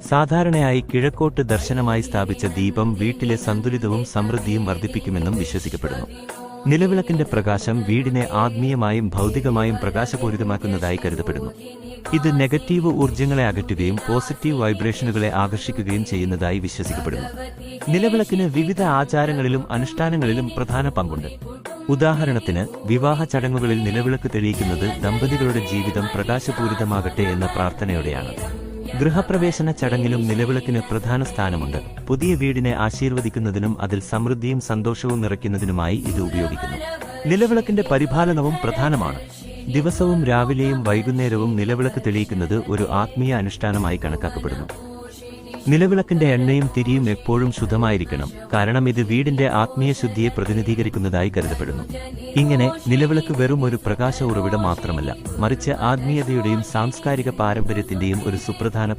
സാധാരണയായി കിഴക്കോട്ട് ദർശനമായി സ്ഥാപിച്ച ദീപം വീട്ടിലെ സന്തുലിതവും സമൃദ്ധിയും വർദ്ധിപ്പിക്കുമെന്നും വിശ്വസിക്കപ്പെടുന്നു. നിലവിളക്കിന്റെ പ്രകാശം വീടിനെ ആത്മീയമായും ഭൗതികമായും പ്രകാശപൂരിതമാക്കുന്നതായി കരുതപ്പെടുന്നു. ഇത് നെഗറ്റീവ് ഊർജ്ജങ്ങളെ അകറ്റുകയും പോസിറ്റീവ് വൈബ്രേഷനുകളെ ആകർഷിക്കുകയും ചെയ്യുന്നതായി വിശ്വസിക്കപ്പെടുന്നു. നിലവിളക്കിന് വിവിധ ആചാരങ്ങളിലും അനുഷ്ഠാനങ്ങളിലും പ്രധാന പങ്കുണ്ട്. ഉദാഹരണത്തിന്, വിവാഹ ചടങ്ങുകളിൽ നിലവിളക്ക് തെളിയിക്കുന്നത് ദമ്പതികളുടെ ജീവിതം പ്രകാശപൂരിതമാകട്ടെ എന്ന പ്രാർത്ഥനയോടെയാണ്. ഗൃഹപ്രവേശന ചടങ്ങിലും നിലവിളക്കിന് പ്രധാന സ്ഥാനമുണ്ട്. പുതിയ വീടിനെ ആശീർവദിക്കുന്നതിനും അതിൽ സമൃദ്ധിയും സന്തോഷവും നിറയ്ക്കുന്നതിനുമായി ഇത് ഉപയോഗിക്കുന്നു. നിലവിളക്കിന്റെ പരിപാലനവും പ്രധാനമാണ്. ദിവസവും രാവിലെയും വൈകുന്നേരവും നിലവിളക്ക് തെളിയിക്കുന്നത് ഒരു ആത്മീയ അനുഷ്ഠാനമായി കണക്കാക്കപ്പെടുന്നു. നിലവിളക്കിന്റെ എണ്ണയും തിരിയും എപ്പോഴും ശുദ്ധമായിരിക്കണം, കാരണം ഇത് വീടിന്റെ ആത്മീയ ശുദ്ധിയെ പ്രതിനിധീകരിക്കുന്നതായി കരുതപ്പെടുന്നു. ഇങ്ങനെ നിലവിളക്ക് വെറും ഒരു പ്രകാശ ഉറവിടം മാത്രമല്ല, മറിച്ച് ആത്മീയതയുടെയും സാംസ്കാരിക പാരമ്പര്യത്തിന്റെയും ഒരു സുപ്രധാന